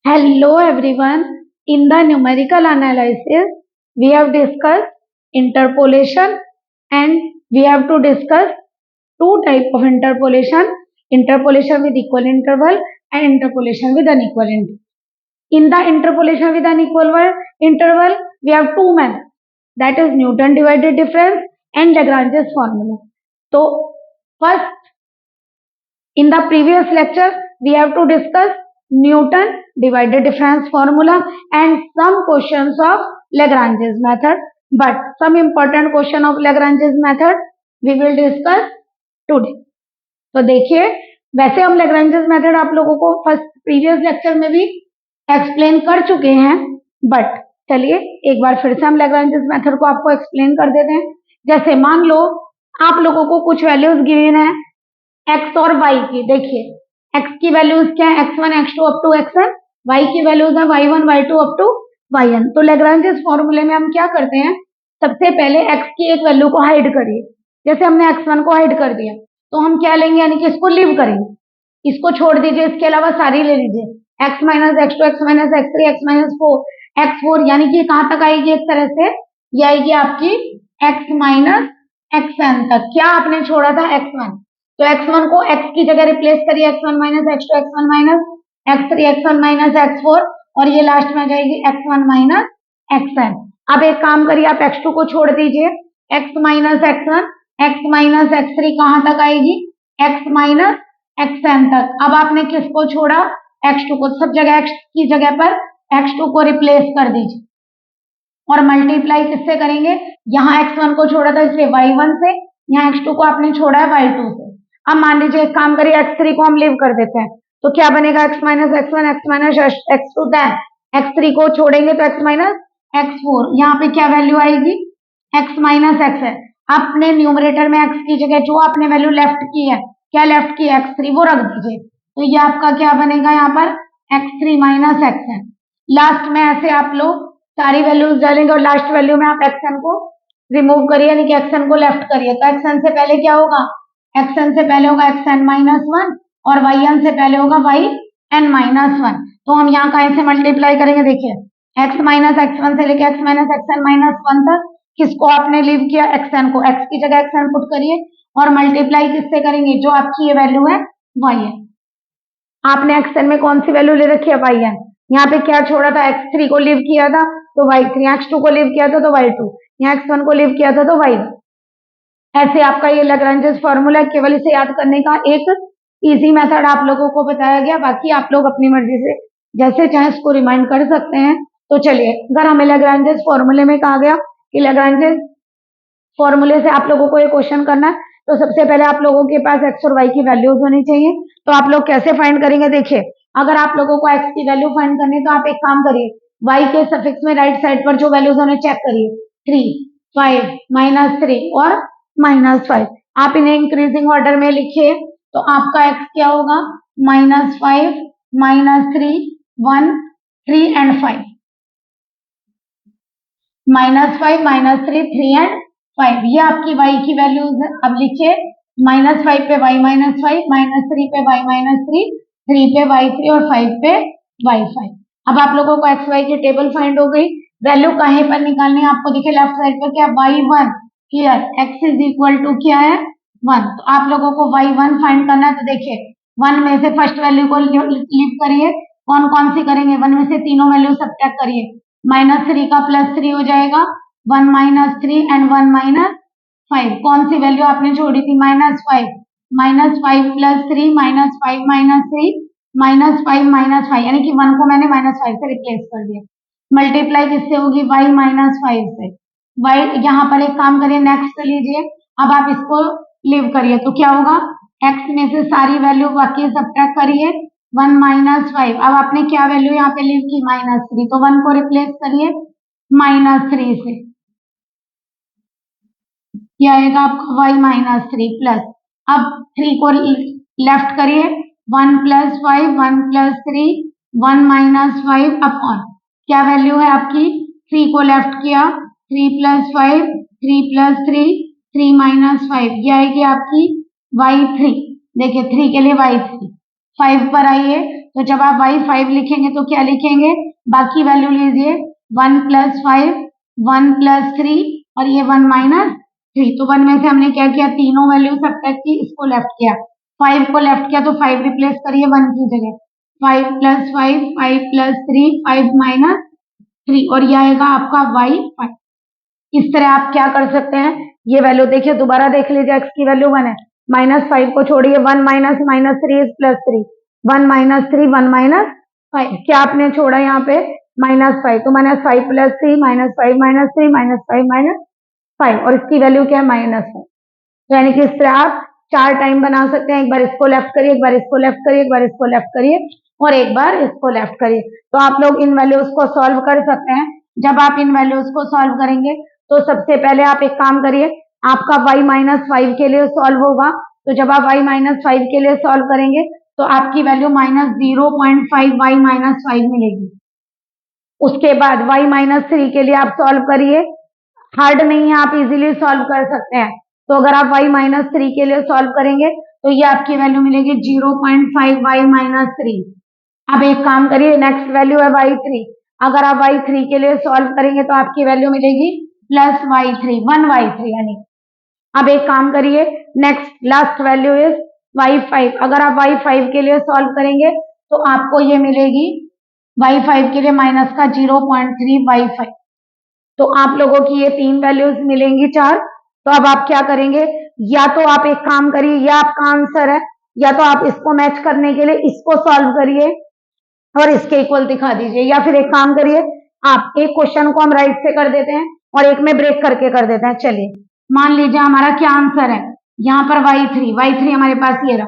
Hello everyone. In the numerical analysis, we have discussed interpolation and we have to discuss two types of interpolation. Interpolation with equal interval and interpolation with unequal interval. In the interpolation with unequal interval, we have two methods. That is Newton divided difference and Lagrange's formula. So first, in the previous lecture, we have to discuss Newton divided difference formula and some questions of Lagrange's method. But some important question of Lagrange's method we will discuss today. तो देखिए, वैसे हम Lagrange's method आप लोगों को first previous lecture में भी explain कर चुके हैं, बट चलिए एक बार फिर से हम Lagrange's method को आपको एक्सप्लेन कर देते हैं। जैसे मान लो आप लोगों को कुछ वैल्यूज गिवन है x और y की। देखिए x की वैल्यूज क्या है, x1 x2 up to xn, y की वैल्यूज है y1 y2 up to yn। तो Lagrange's फॉर्मूले में हम क्या करते हैं, सबसे पहले x की एक वैल्यू को हाइड करिए। जैसे हमने x1 को हाइड कर दिया तो हम क्या लेंगे, यानी कि इसको लीव करेंगे, इसको छोड़ दीजिए, इसके अलावा सारी ले लीजिए, x minus x2 x minus x3 x minus 4 x4, यानी कि कहां तक आएगी, एक तरह से ये आएगी आपकी x माइनस xn तक। क्या आपने छोड़ा था, x1, तो x1 को x की जगह रिप्लेस करिए, x1 minus x2 x1 minus x3 x1 minus x4, और ये लास्ट में आ जाएगी x1 माइनस xn। अब एक काम करिए, आप x2 को छोड़ दीजिए, x minus x1 x minus x3 कहां तक आएगी, x माइनस xn तक। अब आपने किसको छोड़ा, x2 को, सब जगह x की जगह पर x2 को रिप्लेस कर दीजिए और मल्टीप्लाई किससे करेंगे, यहाँ x1 को छोड़ा था इसलिए y1 से, यहाँ x2 को आपने छोड़ा है y2 से। अब मान लीजिए एक काम करिए, x3 को हम लीव कर देते हैं, तो क्या बनेगा, x minus x1 x minus x2, then x3 को छोड़ेंगे तो x माइनस x4, यहाँ पे क्या वैल्यू आएगी, x माइनस x है। आपने न्यूमरेटर में x की जगह जो आपने वैल्यू लेफ्ट की है, क्या लेफ्ट की है, x3, वो रख दीजिए, तो ये आपका क्या बनेगा, यहाँ पर x3 माइनस x है। लास्ट में ऐसे आप लोग सारी वैल्यूज डालेंगे और लास्ट वैल्यू में आप xn को रिमूव करिए, यानी कि xn को लेफ्ट करिए। तो xn से पहले क्या होगा, xn से पहले होगा xn माइनस 1 और yn से पहले होगा yn माइनस 1। तो हम यहाँ का ऐसे मल्टीप्लाई करेंगे, देखिए x माइनस x1 से लेके x माइनस xn माइनस 1 तक, किसको आपने लीव किया, xn को, x की जगह xn पुट करिए और मल्टीप्लाई किससे करेंगे, जो आपकी ये वैल्यू है yn। आपने xn में कौन सी वैल्यू ले रखी है, yn। यहाँ पे क्या छोड़ा था, x3 को लीव किया था तो y3, x2 को लीव किया था तो y2, यहाँ x1 को लीव किया था तो y1। ऐसे आपका ये Lagrange's फॉर्मूला, केवल इसे याद करने का एक इजी मेथड आप लोगों को बताया गया, बाकी आप लोग अपनी मर्जी से जैसे चाहे इसको रिमाइंड कर सकते हैं। तो चलिए, अगर हमें Lagrange's फॉर्मूले में कहा गया कि Lagrange's फॉर्मूले से आप लोगों को ये क्वेश्चन करना है, तो सबसे पहले आप लोगों के पास x और y की वैल्यूज होनी चाहिए। तो आप लोग कैसे फाइंड करेंगे, देखिए अगर आप लोगों को x की वैल्यू फाइंड करनी है तो आप एक काम करिए, y के सफिक्स में राइट साइड पर जो वैल्यूज होने चेक करिए, 3 5 माइनस 3 और माइनस 5। आप इन्हें इंक्रीजिंग ऑर्डर में लिखिए, तो आपका x क्या होगा, minus 5 minus 3 1 3 and 5, minus 5 minus 3 3 and 5, ये आपकी y की वैल्यूज है। अब लिखिए माइनस 5 पे y माइनस 5, माइनस 3 पे y माइनस 3, 3 पे y3 और 5 पे y5। अब आप लोगों को x y की टेबल फाइंड हो गई। वैल्यू कहीं पर निकालनी है आपको, देखिए लेफ्ट साइड पर क्या, y1, here x is equal to क्या है, 1। तो आप लोगों को y1 फाइंड करना है, तो देखिए 1 में से फर्स्ट वैल्यू को लीव करिए, कौन कौन सी करेंगे, 1 में से तीनों वैल्यू सब्ट्रैक्ट करिए, माइनस 3 का प्लस 3 हो जाएगा, 1 माइनस 3 एंड 1 माइनस 5। कौन सी वैल्यू आपने छोड़ी थी, minus 5, minus 5 plus 3 minus 5 minus 3 minus 5 minus 5, यानी कि 1 को मैंने माइनस 5 से रिप्लेस कर दिया। मल्टीप्लाई किससे होगी, y माइनस 5 से। y यहाँ पर एक काम करिए, नेक्स्ट लीजिए, अब आप इसको लीव करिए, तो क्या होगा, x में से सारी वैल्यू बाकी सब्ट्रैक्ट करिए, 1 माइनस 5। अब आपने क्या वैल्यू यहाँ पे लीव की, माइनस 3, तो 1 को रिप्लेस करिए माइनस 3 से, क्या आएगा आपका y माइनस 3 प्लस, अब 3 को लेफ्ट करिए, 1 प्लस 5 1 प्लस 3 1 माइनस 5 अपॉन, क्या वैल्यू है आपकी, 3 को लेफ्ट किया, 3 प्लस 5 3 प्लस 3 3 माइनस 5, ये आएगी आपकी y3। देखिए 3 के लिए y3, 5 पर आइए तो जब आप y5 लिखेंगे तो क्या लिखेंगे, बाकी वैल्यू लीजिए 1 + 5, 1 + 3 और ये 1 - 3। तो 1 में से हमने क्या किया, तीनों वैल्यू सब्ट्रैक्ट की, इसको लेफ्ट किया, 5 को लेफ्ट किया तो 5 रिप्लेस करिए 1 की जगह, 5 + 5, 5 + 3, 5 - 3 और ये आएगा आपका y5। इस तरह आप क्या कर सकते हैं, ये वैल्यू देखिए दोबारा देख लीजिए, x की वैल्यू 1 है, -5 को छोड़िए, 1 - -3 is +3, 1 - 3, 1 - 5, क्या आपने छोड़ा यहाँ पे -5, तो -5 + 3, -5 - 3, -5 - 5 और इसकी वैल्यू क्या है -5। तो यानी कि इस तरह आप 4 टाइम बना सकते हैं, एक बार इसको लेफ्ट करिए, एक बार इसको लेफ्ट करिए, एक बार इसको लेफ्ट करिए और एक बार इसको लेफ्ट करिए। तो आप लोग इन वैल्यूज को सॉल्व कर सकते हैं। जब आप इन वैल्यूज को सॉल्व करेंगे तो सबसे पहले आप एक काम करिए, आपका y-5 के लिए सॉल्व होगा, तो जब आप y-5 के लिए सॉल्व करेंगे तो आपकी वैल्यू -0.5 y-5 मिलेगी। उसके बाद y-3 के लिए आप सॉल्व करिए, हार्ड नहीं है, आप इजीली सॉल्व कर सकते हैं। तो अगर आप y-3 के लिए सॉल्व करेंगे तो ये आपकी वैल्यू मिलेगी 0.5 y-3। अब एक काम करिए, नेक्स्ट वैल्यू है y3, अगर आप y3 के लिए सॉल्व करेंगे तो आपकी वैल्यू मिलेगी +y3, 1y3 यानी। अब एक काम करिए, next last value is y5, अगर आप y5 के लिए सॉल्व करेंगे तो आपको ये मिलेगी y5 के लिए -0.3 y5। तो आप लोगों की ये 3 वैल्यूज मिलेंगी 4। तो अब आप क्या करेंगे, या तो आप एक काम करिए, या आपका आंसर है, या तो आप इसको मैच करने के लिए इसको सॉल्व करिए और इसके इक्वल दिखा दीजिए, या फिर एक काम करिए, आप एक क्वेश्चन को हम राइट से कर देते हैं और एक में ब्रेक करके कर देते हैं। चलिए मान लीजिए हमारा क्या आंसर है, यहाँ पर y3 हमारे पास ये रहा,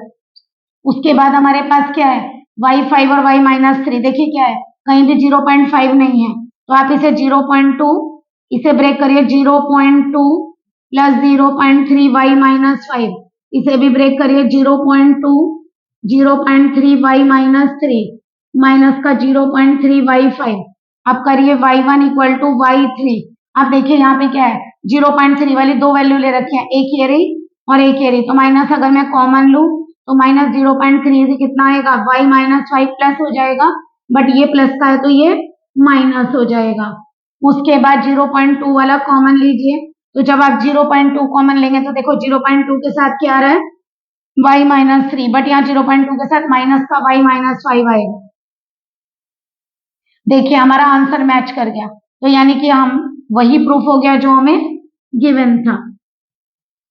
उसके बाद हमारे पास क्या है y5 और y-3, देखिए क्या है, कहीं भी 0.5 नहीं है, तो आप इसे 0.2, इसे ब्रेक करिए, 0.2 + 0.3 y-5, इसे भी ब्रेक करिए, 0.2, 0.3 y-3 माइनस का 0.3 y5। अब करिए y1 = y3। अब देखिए यहाँ पे क्या है, 0.3 वाली दो वैल्यू ले रखी है, एक ये रही और एक ये रही, तो माइनस अगर मैं कॉमन लूं तो -0.3 से कितना आएगा, y-5 प्लस हो जाएगा, बट ये प्लस का है तो ये माइनस हो जाएगा। उसके बाद 0.2 वाला कॉमन लीजिए, तो जब आप 0.2 कॉमन लेंगे तो देखो 0.2 के साथ क्या आ रहा है y-3, बट यहाँ 0.2 के साथ माइनस का y-5 आएगा। देखिए हमारा आंसर मैच कर गया, तो यानी कि हम वही प्रूफ हो गया जो हमें गिवन था।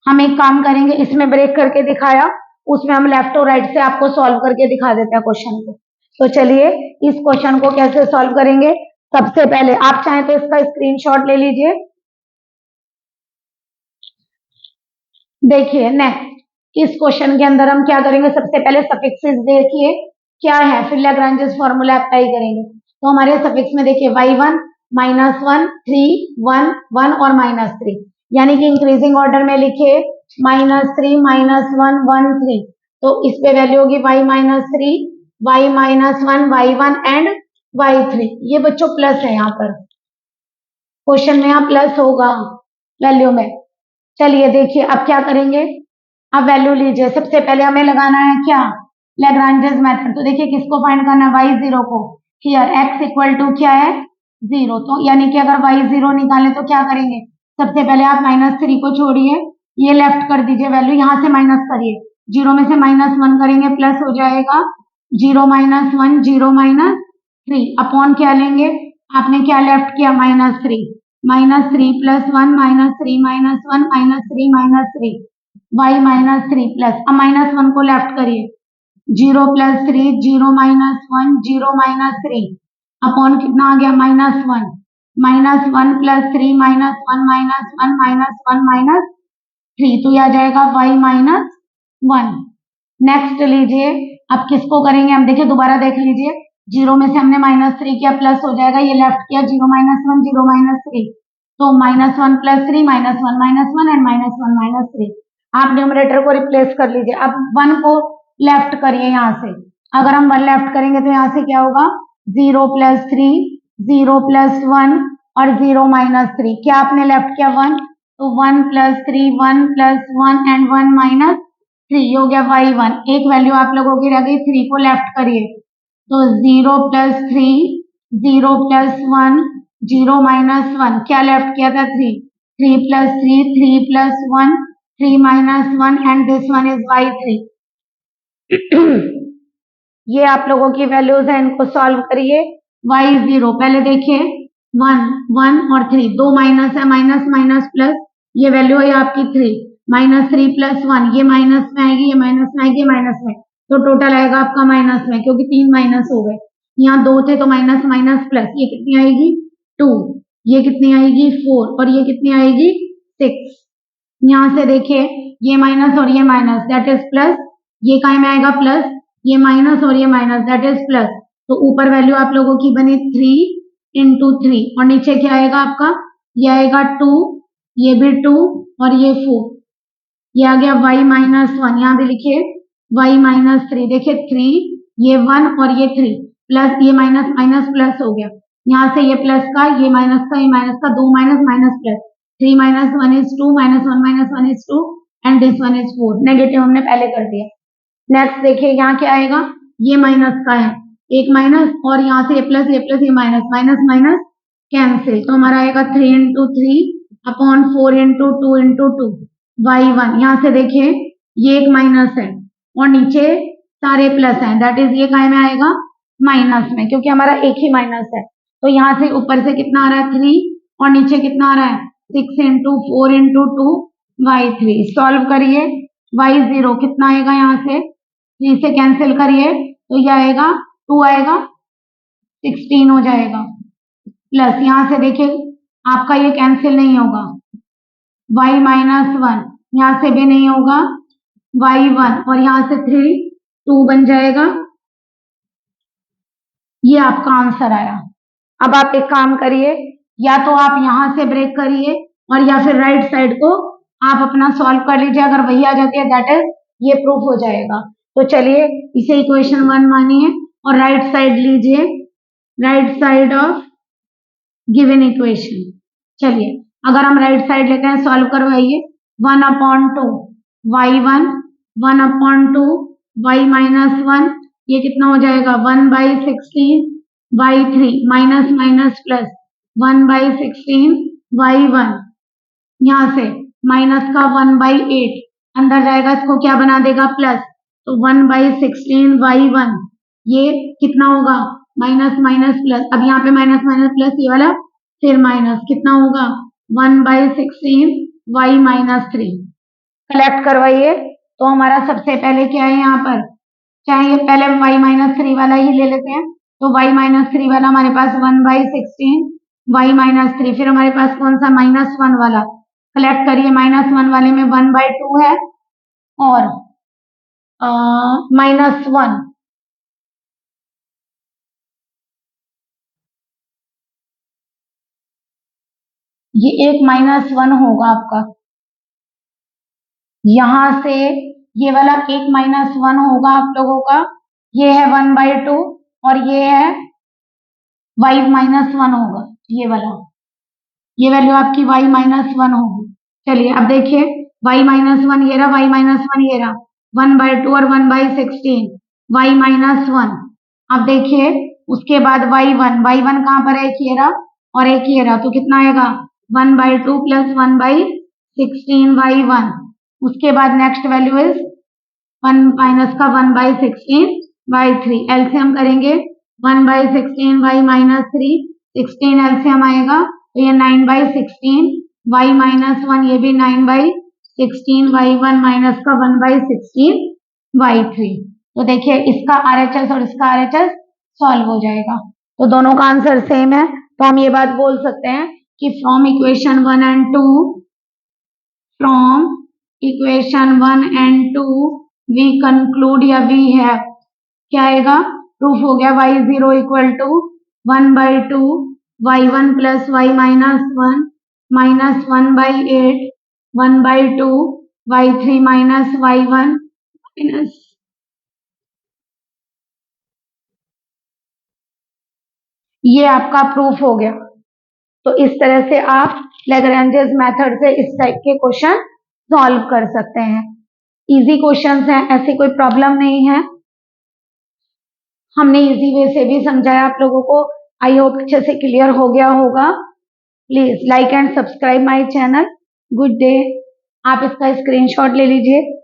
हम एक काम करेंगे, इसमें ब्रेक करके दिखाया, उसमें हम लेफ्ट और राइट से आपको सॉल्व करके दिखा देते हैं क्वेश्चन को। तो चलिए इस क्वेश्चन को कैसे सॉल्व करेंगे, सबसे पहले आप चाहें तो इसका स्क्रीनशॉट ले लीजिए। देखिए नेक्स्ट इस क्वेश्चन के अंदर हम क्या करेंगे, सबसे पहले सफिक्सेस देखिए क्या है, फिर लैग्रेंजेस फॉर्मूला अप्लाई करेंगे। तो हमारे सफिक्स में देखिए y1, -1, 3, 1, 1 और -3, यानी कि इंक्रीजिंग ऑर्डर में लिखे -3, -1, 1, 3, तो इस पे वैल्यू होगी y-3, y-1, y1 and y3। ये बच्चों प्लस है, यहाँ पर क्वेश्चन में यहाँ प्लस होगा वैल्यू में। चलिए देखिए अब क्या करेंगे, अब वैल्यू लीजिए, सबसे पहले हमें लगाना है क्या, लैग्रांजेस मेथड। तो देखिए किसको फाइंड करना है, y0 को, हियर x = क्या है 0, तो यानी कि अगर y0 निकालें तो क्या करेंगे, सबसे पहले आप -3 को छोड़िए, ये लेफ्ट कर दीजिए वैल्यू, यहाँ से माइनस करिए, 0 में से -1 करेंगे प्लस हो जाएगा 0 - 1 0 - 3 अपॉन क्या लेंगे, आपने क्या लेफ्ट किया -3, -3 + 1 -3 - 1 -3 -3 y-3 प्लस, अब -1 को लेफ्ट करिए, 0 + 3 0 - 1 0 - 3 अपॉन कितना आ गया -1, -1 + 3 -1 -1 -3, तो यह आ जाएगा y-1। नेक्स्ट लीजिए, अब किसको करेंगे हम, देखिए दोबारा देख लीजिए, 0 में से हमने -3 किया प्लस हो जाएगा, ये लेफ्ट किया 0 - 1 0 - 3, तो -1 + 3 -1 -1 एंड -1 -3। आप न्यूमरेटर को रिप्लेस कर लीजिए, अब 1 को लेफ्ट करिए, यहाँ से अगर हम 1 लेफ्ट करेंगे तो यहाँ से क्या होगा 0 + 3 0 + 1 और 0 - 3, क्या आपने लेफ्ट किया 1, तो 1 + 3 1 + 1 एंड 1 - 3 हो गया y1। एक वैल्यू आप लोगों की रह गई 3 को लेफ्ट करिए, तो 0+3, 0+1, 0-1, क्या लेफ्ट किया था 3, 3+3, 3+1, 3-1 and this one is y3। ये आप लोगों की वैल्यूज है, इनको सॉल्व करिए। y0 पहले देखिए 1, 1 और 3, दो माइनस है, माइनस माइनस प्लस, ये वैल्यू है आपकी 3, -3+1, ये माइनस में आएगी, ये माइनस में आएगी, माइनस में, तो टोटल आएगा आपका माइनस में, क्योंकि 3 माइनस हो गए, यहाँ 2 थे तो माइनस माइनस प्लस, ये कितनी आएगी 2, ये कितनी आएगी 4 और ये कितनी आएगी 6। यहाँ से देखिए ये माइनस और ये माइनस दैट इज प्लस, ये काय में आएगा प्लस, ये माइनस और ये माइनस दैट इज प्लस, तो ऊपर वैल्यू आप लोगों की बनी 3 × 3 और नीचे क्या आएगा आपका, ये आएगा 2, ये भी 2 और ये 4, ये आ गया y-1, यहाँ भी लिखिए y-3, देखिए 3, ये 1 और ये 3 प्लस, ये माइनस माइनस प्लस हो गया, यहाँ से ये प्लस का, ये माइनस का, ये माइनस का, 2 minus minus plus, 3 - 1 is 2, -1 - 1 is 2 and this one is 4, negative हमने पहले कर दिया। नेक्स्ट देखिए यहाँ क्या आएगा, ये माइनस का है, एक माइनस और यहाँ से ये प्लस, ये माइनस, माइनस माइनस कैंसिल, तो हमारा आएगा 3 × 3 अपॉन 4 × 2 × 2 y1। यहाँ से देखिए ये एक माइनस है और नीचे सारे प्लस हैं, दैट इज ये काय में आएगा माइनस में, क्योंकि हमारा एक ही माइनस है, तो यहाँ से ऊपर से कितना आ रहा है 3 और नीचे कितना आ रहा है 6 × 4 × 2 y3। सॉल्व करिए, y0 कितना आएगा, यहाँ से 3 से कैंसिल करिए तो ये आएगा 2 आएगा, 16 हो जाएगा, प्लस यहाँ से देखिए आपका ये कैंसिल नहीं होगा, y-1 यहाँ से भी नहीं होगा, y1 और यहाँ से 3, 2 बन जाएगा, ये आपका आंसर आया। अब आप एक काम करिए, या तो आप यहाँ से ब्रेक करिए और या फिर राइट साइड को आप अपना सॉल्व कर लीजिए, अगर वही आ जाती है दैट इज ये प्रूफ हो जाएगा। तो चलिए इसे इक्वेशन 1 मानिए और राइट साइड लीजिए, right side of given equation. चलिए अगर हम राइट साइड लेते हैं, सॉल्व करवाइए, 1/2 y1, 1/2 y-1, ये कितना हो जाएगा 1/16 y3, minus minus plus 1/16 y1, यहाँ से माइनस का 1/8 अंदर जाएगा, इसको क्या बना देगा प्लस, तो 1/16 y1, ये कितना होगा माइनस माइनस प्लस, अब यहाँ पे माइनस माइनस प्लस, ये वाला फिर माइनस, कितना होगा 1/16 y-3। कलेक्ट करवाइए, तो हमारा सबसे पहले क्या है यहाँ पर, चाहे ये पहले y-3 वाला ही ले लेते हैं, तो y-3 वाला हमारे पास 1/16 y-3, फिर हमारे पास कौन सा -1 वाला, कलेक्ट करिए, -1 वाले में 1/2 है और -1, ये एक -1 होगा आपका, यहां से ये वाला एक -1 होगा आप लोगों का, ये है 1/2 और ये है y-1 होगा, ये वाला, ये वैल्यू आपकी y-1 होगी। चलिए अब देखिए y-1 ये रहा, y-1 ये रहा, 1/2 और 1/16 y-1। अब देखिए उसके बाद y1 कहाँ पर है, एक ये रहा और एक ये रहा, तो कितना आएगा 1/2 + 1/16 y1। उसके बाद नेक्स्ट वैल्यू इज 1 माइनस का 1/16 y3, एलसीएम करेंगे 1/16 y-3, 16 एलसीएम आएगा तो ये 9/16 y-1, ये भी 9/16 y1 माइनस का 1/16 y3। तो देखिए इसका RHS और इसका RHS सॉल्व हो जाएगा, तो दोनों का आंसर सेम है, तो हम ये बात बोल सकते हैं कि from equation 1 and 2 we conclude या वी हैव, क्या आएगा प्रूफ हो गया, y0 = 1/2 y1 + y-1 -1/8 1/2 y3 - y1 minus, ये आपका प्रूफ हो गया। तो इस तरह से आप लैग्रेंजेस मेथड से इस टाइप के क्वेश्चन सॉल्व कर सकते हैं। इजी क्वेश्चंस हैं, ऐसी कोई प्रॉब्लम नहीं है। हमने इजी वे से भी समझाया आप लोगों को। आई होप अच्छे से क्लियर हो गया होगा। Please like and subscribe my channel. Good day. आप इसका स्क्रीनशॉट ले लीजिए।